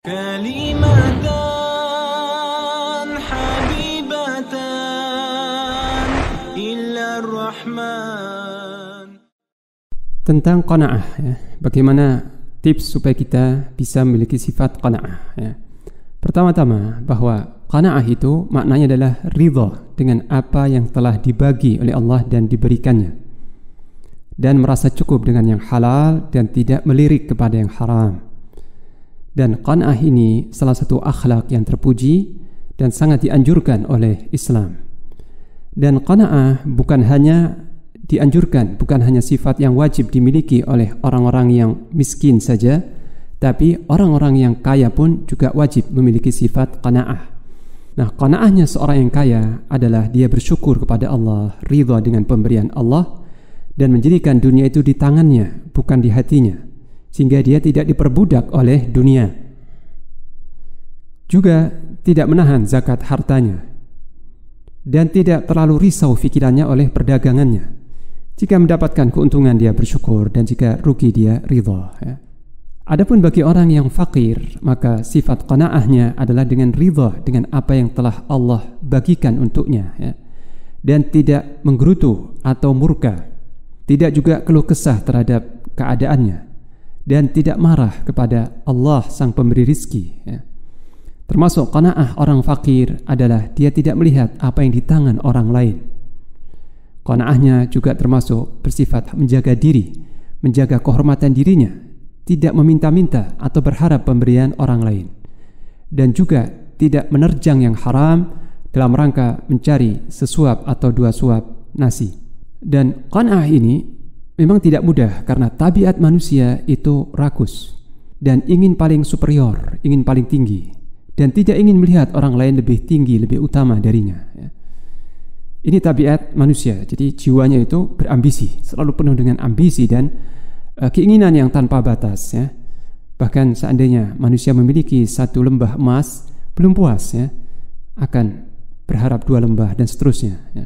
كلمتان حبيبتان إلى الرحمن. Tentang qanaah, ya. Bagaimana tips supaya kita bisa memiliki sifat qanaah, ya. Pertama-tama bahwa qanaah itu maknanya adalah ridha dengan apa yang telah dibagi oleh Allah dan diberikannya, dan merasa cukup dengan yang halal dan tidak melirik kepada yang haram. Dan qanaah ini salah satu akhlak yang terpuji dan sangat dianjurkan oleh Islam. Dan qanaah bukan hanya sifat yang wajib dimiliki oleh orang-orang yang miskin saja, tapi orang-orang yang kaya pun juga wajib memiliki sifat qanaah. Nah, qanaahnya seorang yang kaya adalah dia bersyukur kepada Allah, ridha dengan pemberian Allah, dan menjadikan dunia itu di tangannya, bukan di hatinya, sehingga dia tidak diperbudak oleh dunia. Juga tidak menahan zakat hartanya, dan tidak terlalu risau fikirannya oleh perdagangannya. Jika mendapatkan keuntungan dia bersyukur, dan jika rugi dia ridha, ya. Adapun bagi orang yang fakir, maka sifat qanaahnya adalah dengan ridha dengan apa yang telah Allah bagikan untuknya, ya. Dan tidak menggerutu atau murka, tidak juga keluh kesah terhadap keadaannya, dan tidak marah kepada Allah sang pemberi rizki, ya. Termasuk qanaah orang fakir adalah dia tidak melihat apa yang di tangan orang lain. Qanaahnya juga termasuk bersifat menjaga diri, menjaga kehormatan dirinya, tidak meminta-minta atau berharap pemberian orang lain, dan juga tidak menerjang yang haram dalam rangka mencari sesuap atau dua suap nasi. Dan qanaah ini memang tidak mudah karena tabiat manusia itu rakus dan ingin paling superior, ingin paling tinggi, dan tidak ingin melihat orang lain lebih tinggi, lebih utama darinya, ya. Ini tabiat manusia, jadi jiwanya itu berambisi, selalu penuh dengan ambisi dan keinginan yang tanpa batas, ya. Bahkan seandainya manusia memiliki satu lembah emas, belum puas, ya, akan berharap dua lembah dan seterusnya, ya.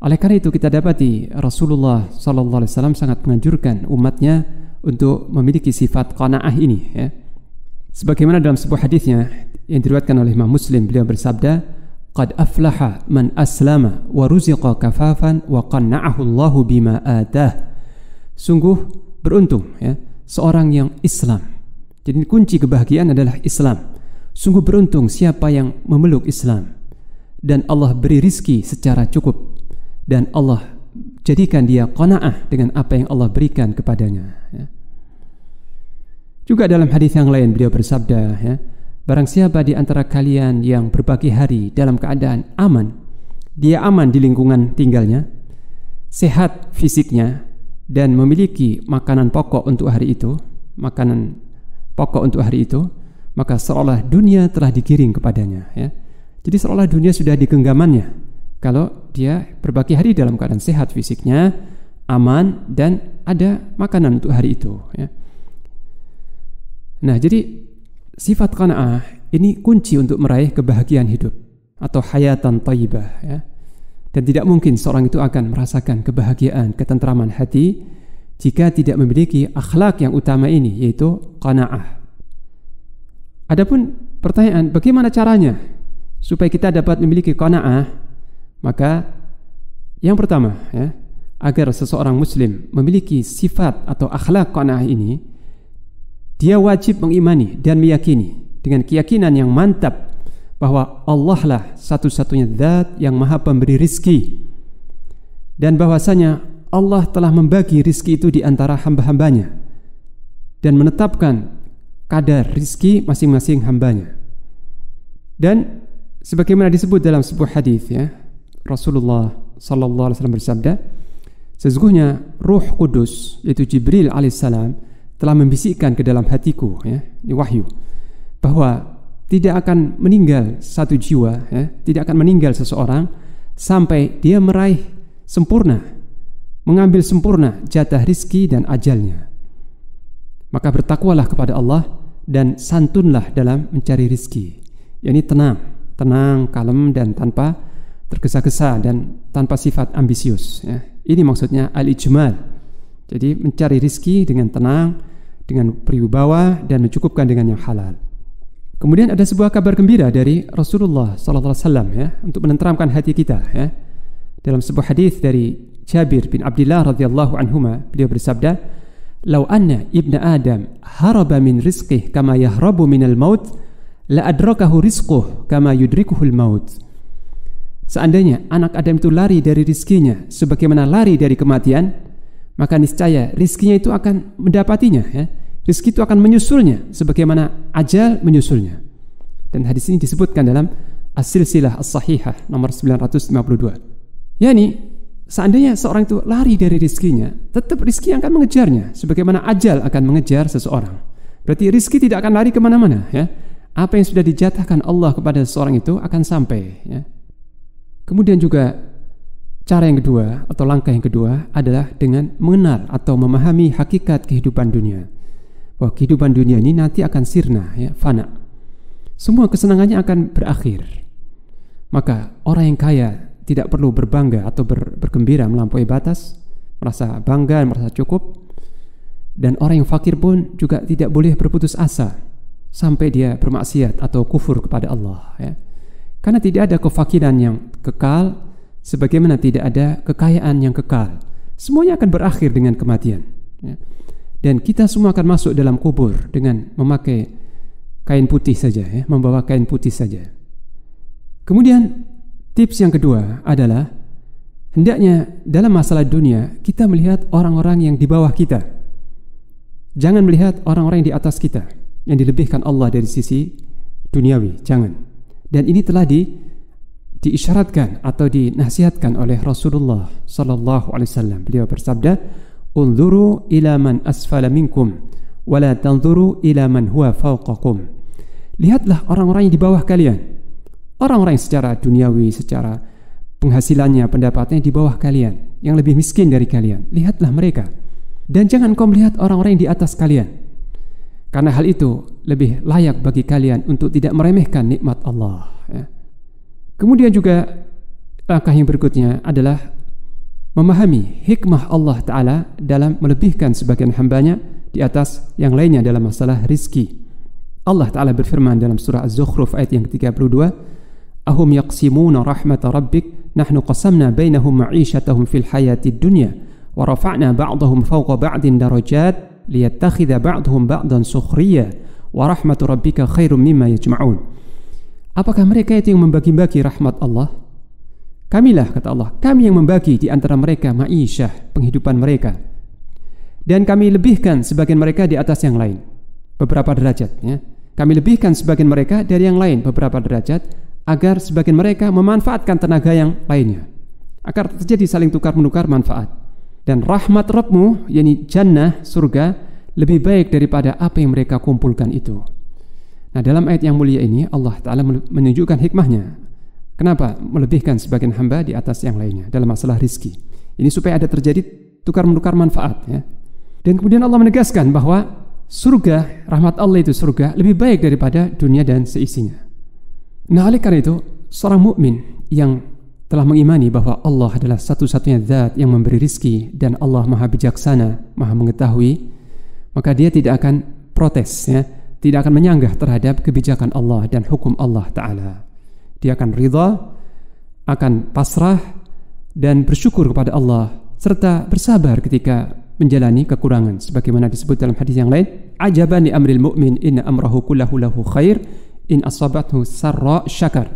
Oleh karena itu kita dapati Rasulullah SAW sangat menganjurkan umatnya untuk memiliki sifat qanaah ini, ya. Sebagaimana dalam sebuah hadisnya yang diriwayatkan oleh Imam Muslim, beliau bersabda, "Qad aflaha man aslama wa ruziqa kafafan wa qanna'ahu Allahu bima atah." Sungguh beruntung, ya, seorang yang Islam. Jadi kunci kebahagiaan adalah Islam. Sungguh beruntung siapa yang memeluk Islam dan Allah beri rizki secara cukup, dan Allah jadikan dia qanaah dengan apa yang Allah berikan kepadanya, ya. Juga dalam hadis yang lain beliau bersabda, ya, barang siapa di antara kalian yang berbagi hari dalam keadaan aman, dia aman di lingkungan tinggalnya, sehat fisiknya, dan memiliki makanan pokok untuk hari itu, maka seolah dunia telah digiring kepadanya, ya. Jadi seolah dunia sudah di genggamannya kalau dia berbagi hari dalam keadaan sehat fisiknya, aman, dan ada makanan untuk hari itu, ya. Nah, jadi sifat qanaah ini kunci untuk meraih kebahagiaan hidup atau hayatan thayyibah, ya. Dan tidak mungkin seorang itu akan merasakan kebahagiaan, ketentraman hati jika tidak memiliki akhlak yang utama ini, yaitu qanaah. Adapun pertanyaan, bagaimana caranya supaya kita dapat memiliki qanaah? Maka yang pertama, ya, agar seseorang muslim memiliki sifat atau akhlak qanaah ini, dia wajib mengimani dan meyakini dengan keyakinan yang mantap bahwa Allah lah satu-satunya zat yang maha pemberi rizki, dan bahwasanya Allah telah membagi rizki itu di antara hamba-hambanya dan menetapkan kadar rizki masing-masing hambanya. Dan sebagaimana disebut dalam sebuah hadis, ya, Rasulullah SAW bersabda, sesungguhnya Ruh Kudus, yaitu Jibril alaihissalam, telah membisikkan ke dalam hatiku, ya, ini wahyu, bahwa tidak akan meninggal satu jiwa, ya, tidak akan meninggal seseorang sampai dia meraih sempurna, mengambil sempurna jatah rizki dan ajalnya. Maka bertakwalah kepada Allah dan santunlah dalam mencari rizki, yakni tenang, kalem, dan tanpa tergesa-gesa dan tanpa sifat ambisius, ya. Ini maksudnya al-ijmal. Jadi mencari rizki dengan tenang, dengan berwibawa, dan mencukupkan dengan yang halal. Kemudian ada sebuah kabar gembira dari Rasulullah SAW ya, untuk menenteramkan hati kita ya. Dalam sebuah hadis dari Jabir bin Abdullah radhiyallahu anhuma, beliau bersabda, "Lau anna ibna Adam haraba min rizqih kama yahrabu minal maut, la adrakahu rizquh kama yudrikuhul maut." Seandainya anak Adam itu lari dari rizkinya sebagaimana lari dari kematian, maka niscaya rizkinya itu akan mendapatinya ya. Rizki itu akan menyusulnya sebagaimana ajal menyusulnya. Dan hadis ini disebutkan dalam As-Silsilah As-Sahihah nomor 952. Yani seandainya seorang itu lari dari rizkinya, tetap rizki akan mengejarnya sebagaimana ajal akan mengejar seseorang. Berarti rizki tidak akan lari kemana-mana ya. Apa yang sudah dijatahkan Allah kepada seseorang itu akan sampai ya. Kemudian juga cara yang kedua atau langkah yang kedua adalah dengan mengenal atau memahami hakikat kehidupan dunia. Bahwa kehidupan dunia ini nanti akan sirna ya, fana. Semua kesenangannya akan berakhir. Maka orang yang kaya tidak perlu berbangga atau bergembira melampaui batas, merasa bangga, merasa cukup. Dan orang yang fakir pun juga tidak boleh berputus asa sampai dia bermaksiat atau kufur kepada Allah ya. Karena tidak ada kefakiran yang kekal, sebagaimana tidak ada kekayaan yang kekal. Semuanya akan berakhir dengan kematian ya. Dan kita semua akan masuk dalam kubur dengan memakai kain putih saja ya, membawa kain putih saja. Kemudian tips yang kedua adalah hendaknya dalam masalah dunia kita melihat orang-orang yang di bawah kita. Jangan melihat orang-orang yang di atas kita, yang dilebihkan Allah dari sisi duniawi, jangan. Dan ini telah diisyaratkan atau dinasihatkan oleh Rasulullah sallallahu alaihi wasallam. Beliau bersabda, "Unzuru ila man asfala minkum wa la tanzuru ila man huwa fawqakum." Lihatlah orang-orang yang di bawah kalian. Orang-orang yang secara duniawi, secara penghasilannya, pendapatannya di bawah kalian, yang lebih miskin dari kalian. Lihatlah mereka. Dan jangan kau melihat orang-orang yang di atas kalian. Karena hal itu lebih layak bagi kalian untuk tidak meremehkan nikmat Allah ya. Kemudian juga langkah yang berikutnya adalah memahami hikmah Allah Ta'ala dalam melebihkan sebagian hambanya di atas yang lainnya dalam masalah rizki. Allah Ta'ala berfirman dalam surah Az-Zukhruf ayat yang ke-32, "Ahum yaqsimuna rahmata rabbik nahnu qasamna bainahum ma'isyatahum fil hayatid dunya wa rafa'na ba'dahum fawqa ba'din darajat liyattakhidha ba'dhum ba'dan sukhriya wa rahmatu rabbika khairum mimma yajma'un." Apakah mereka itu yang membagi-bagi rahmat Allah? Kamilah, kata Allah, kami yang membagi di antara mereka ma'isyah, penghidupan mereka. Dan kami lebihkan sebagian mereka di atas yang lain, beberapa derajat ya. Kami lebihkan sebagian mereka dari yang lain, beberapa derajat, agar sebagian mereka memanfaatkan tenaga yang lainnya, agar terjadi saling tukar-menukar manfaat. Dan rahmat Rabbmu, yakni jannah, surga, lebih baik daripada apa yang mereka kumpulkan itu. Nah, dalam ayat yang mulia ini Allah Ta'ala menunjukkan hikmahnya. Kenapa melebihkan sebagian hamba di atas yang lainnya dalam masalah rizki? Ini supaya ada terjadi tukar-menukar manfaat ya. Dan kemudian Allah menegaskan bahwa surga, rahmat Allah itu surga, lebih baik daripada dunia dan seisinya. Nah, oleh karena itu seorang mukmin yang telah mengimani bahwa Allah adalah satu-satunya zat yang memberi rizki dan Allah maha bijaksana, maha mengetahui, maka dia tidak akan protes ya, tidak akan menyanggah terhadap kebijakan Allah dan hukum Allah Ta'ala. Dia akan ridha, akan pasrah dan bersyukur kepada Allah serta bersabar ketika menjalani kekurangan sebagaimana disebut dalam hadis yang lain, "Ajaban li amril mu'min inna amrahu kullahu lahu khair in asabathu sarra syakar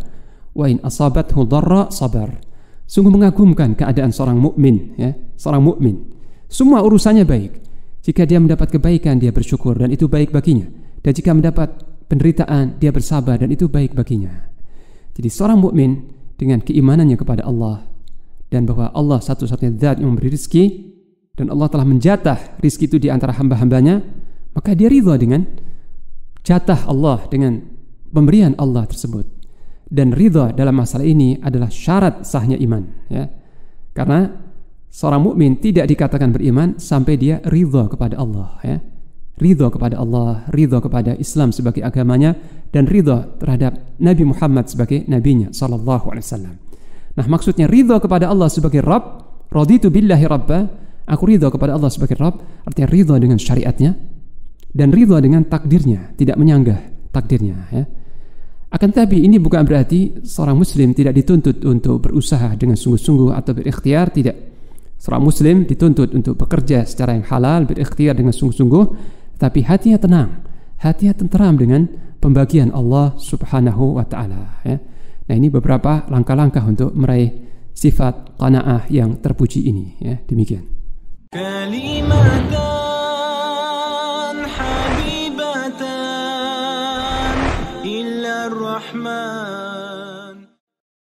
wa in asabathu dharra sabar." Sungguh mengagumkan keadaan seorang mukmin ya, seorang mukmin. Semua urusannya baik. Jika dia mendapat kebaikan dia bersyukur dan itu baik baginya. Dan jika mendapat penderitaan dia bersabar dan itu baik baginya. Jadi seorang mukmin dengan keimanannya kepada Allah dan bahwa Allah satu-satunya zat yang memberi rizki dan Allah telah menjatah rizki itu di antara hamba-hambanya, maka dia ridha dengan jatah Allah, dengan pemberian Allah tersebut. Dan ridha dalam masalah ini adalah syarat sahnya iman ya. Karena seorang mukmin tidak dikatakan beriman sampai dia ridha kepada Allah ya. Ridha kepada Allah, ridha kepada Islam sebagai agamanya, dan ridha terhadap Nabi Muhammad sebagai nabinya sallallahu alaihi wasallam. Nah, maksudnya ridha kepada Allah sebagai Rabb, raditu billahi rabba, aku ridha kepada Allah sebagai Rabb, artinya ridha dengan syariatnya dan ridha dengan takdirnya, tidak menyanggah takdirnya, ya. Akan tetapi ini bukan berarti seorang muslim tidak dituntut untuk berusaha dengan sungguh-sungguh atau berikhtiar, tidak. Seorang muslim dituntut untuk bekerja secara yang halal, berikhtiar dengan sungguh-sungguh, tapi hatinya tenang, hatinya tenteram dengan pembagian Allah Subhanahu wa taala, ya. Nah, ini beberapa langkah-langkah untuk meraih sifat qanaah yang terpuji ini, ya. Demikian. Kalimatan habibatan illa ar-Rahman